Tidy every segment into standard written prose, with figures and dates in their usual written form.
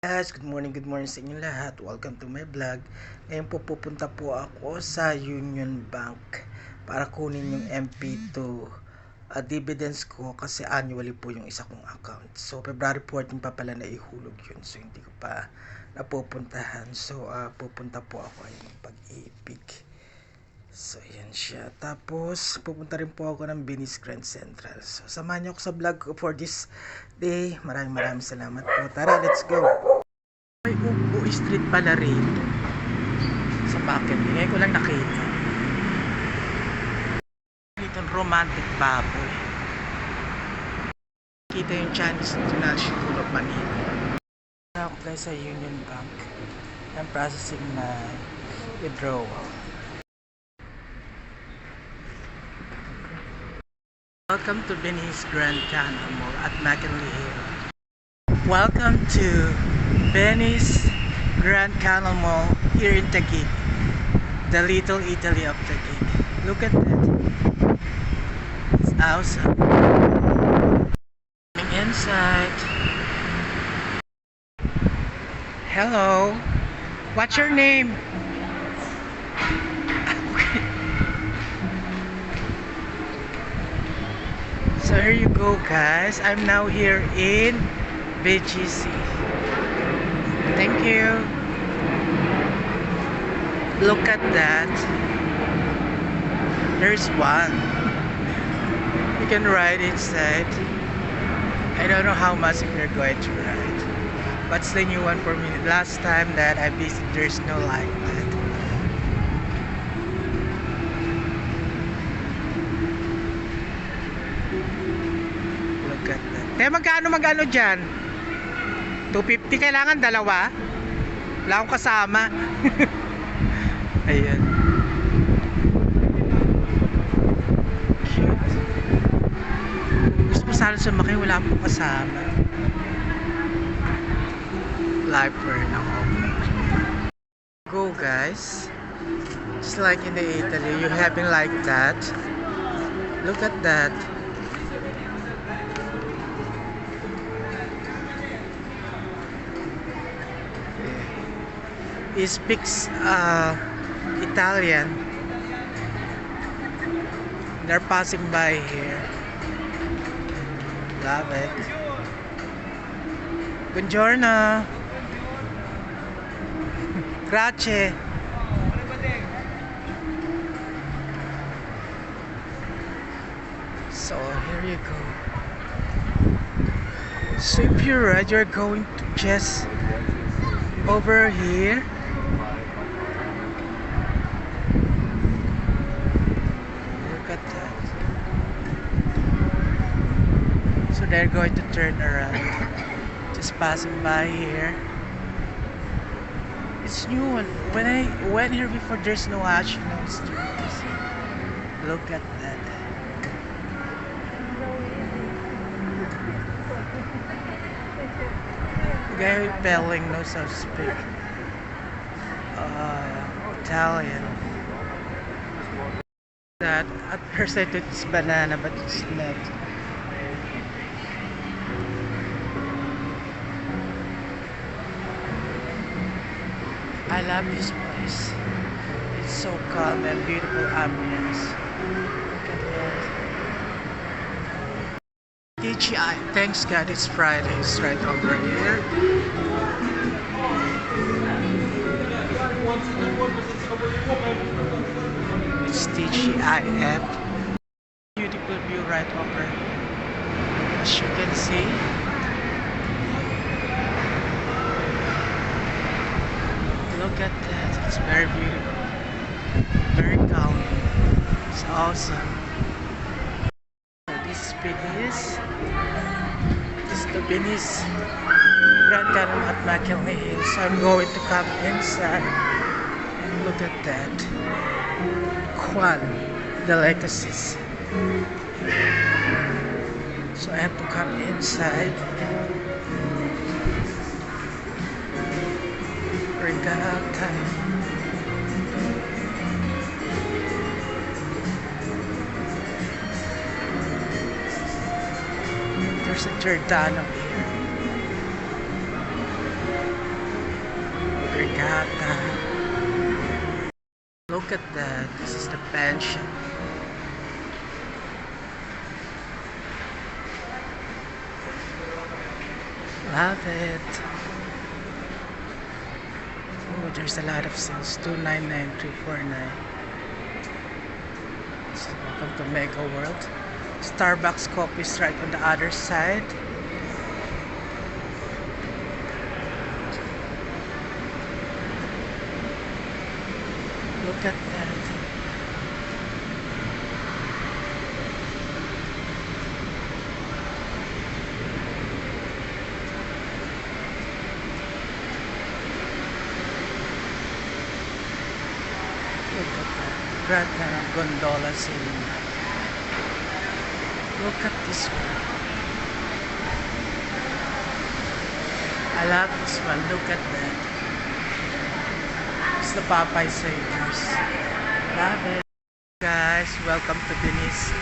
Guys, good morning sa inyo lahat. Welcome to my vlog. Ngayon po pupunta po ako sa Union Bank para kunin yung MP2 dividends ko kasi annually po yung isa kong account. So, February 14 pa pala na ihulog yun. So, hindi ko pa napupuntahan. So, pupunta po ako ay pag-ibig. So, yan siya. Tapos, pupunta rin po ako ng Venice Grand Central. So, samahan niyo ako sa vlog ko for this day. Maraming salamat po. Tara, let's go! May Upo Street pala rito sa bucket. Ngayon ko lang nakita. Dito romantic baboy. Kita yung Chinese National of Manila. Ako guys sa Union Bank. Ang processing na withdrawal. Welcome to Venice Grand Canal Mall at Mc Kinley here. Welcome to Venice Grand Canal Mall here in Taguig, the little Italy of Taguig. Look at that. It's awesome. Coming inside. Hello. What's your name? So here you go guys. I'm now here in BGC. Thank you. Look at that. There's one. You can ride inside. I don't know how much if you're going to ride. What's the new one for me? Last time that I visited, there's no like that. Look at that. Kaya magkano dyan? 250 kailangan dalawa. Wala akong kasama. Ayan. Cute. Gusto mo sana sumakay, wala akong kasama. Lifer na ako. Go guys. Just like in the Italy, you're having like that. Look at that. He speaks Italian. They're passing by here. Love it. Buongiorno. Grazie. So here you go. So if you're right, you're going to just over here. So they're going to turn around. Just passing by here. It's new. When I went here before, there's no actual streets. Look at that. The guy repelling knows how to speak Italian. That at first I thought it's banana, but it's not. I love this place. It's so calm and beautiful ambience. Look at that. TGI. Thanks God it's Friday. It's right over here. It's TGIF. Beautiful view right over. As you can see. Look at that, it's very beautiful, very calm, it's awesome. This is Venice, this is the Venice Grand Canal at Mc Kinley. So I'm going to come inside and look at that, Juan delicacies. So I have to come inside. Regatta. There's a Giordano here. bata. Look at that. This is the pension. Love it. Oh, there's a lot of sales. 299, 349. So welcome to Mega World. Starbucks coffee is right on the other side. Look at that. Look at that. Grand gondola sailing. Look at this one. I love this one. Look at that. It's the Popeye Sailors. Love it. Guys, welcome to Venice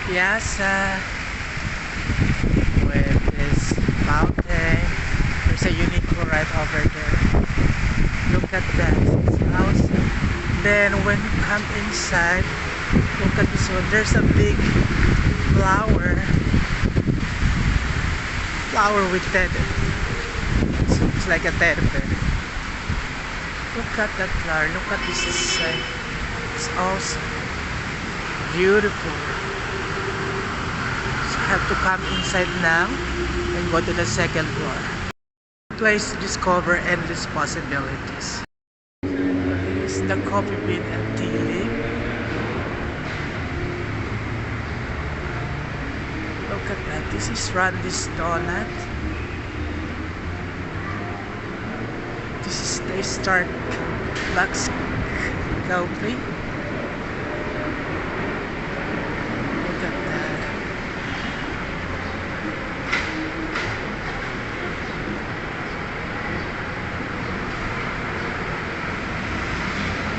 Piazza with this fountain. There's a Uniqlo right over there. Look at that. It's awesome. Then when you come inside, look at this one. There's a big flower with teddy. It's like a teddy bear. Look at that flower. Look at this side. It's awesome. Beautiful. So I have to come inside now and go to the second floor. Place to discover endless possibilities. This is the coffee bean and tea leaf. Look at that. This is Randy's Donut. This is the Starbucks coffee. Look at that.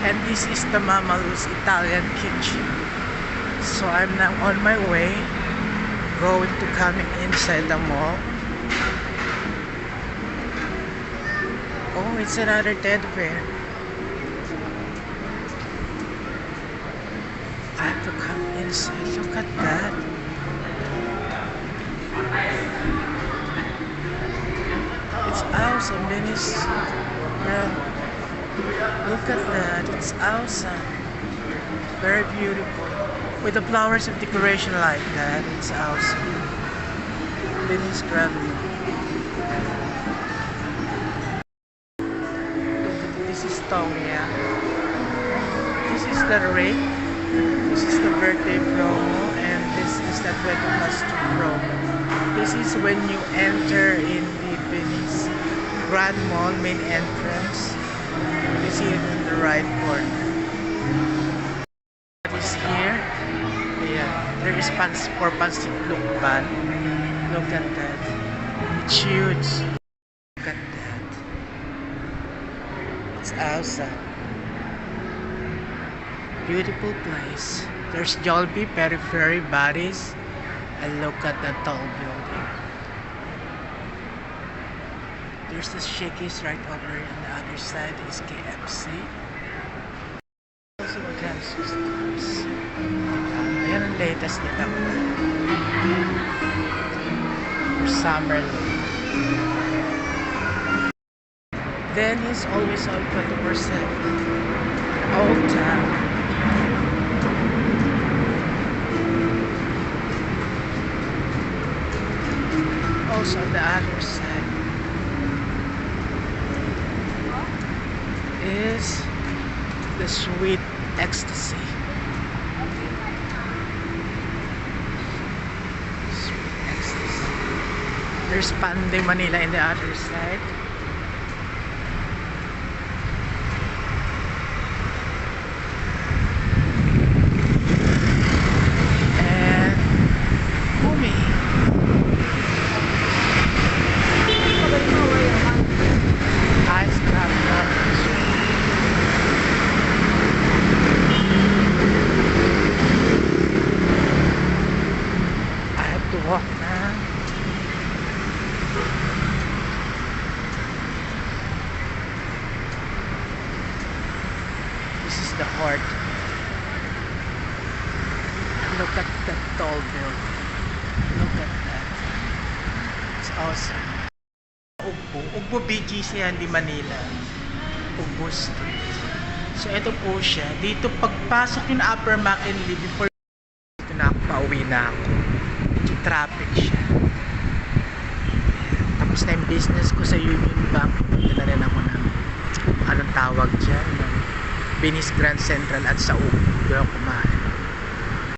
And this is the Mama Lou's Italian kitchen. So I'm now on my way, going to coming inside the mall. Oh, it's another teddy bear. I have to come inside. Look at that. It's awesome, Venice. Yeah. Look at that. It's awesome. Very beautiful. With the flowers of decoration like that. It's awesome. Venice Grand Venice. This is Tonya. This is the rate. This is the birthday promo, and this is the 20+2 promo. This is when you enter in the Venice Grand Mall main entrance. You see it in the right corner. What is here? Yeah, there is pants for look pan. Look at that. It's huge. Look at that. It's awesome. Beautiful place. There's Jollibee, Periphery, Bodies, and look at that tall building. There's the Shakey's right over here, on the other side is KFC. Also magkano stores. Ayan ang latest nila. For summer look. Then he's always on 24/7. All time. Also on the other side is the Sweet Ecstasy. Sweet Ecstasy. There's Pande Manila in the other side. And Umi. Ice cream. walk na. the court. Look at that tall building. Look at that. It's awesome. Ugbo BGC yan, di Manila. Ugbo Street. So ito po siya. Dito pagpasok yung Upper Mc Kinley, before dito na ako, pauwi na ako. Medyo traffic siya. Tapos na yung business ko sa Union Bank. Punta na rin ako ng anong tawag dyan, Venice Grand Central at sa Doon ako kumain.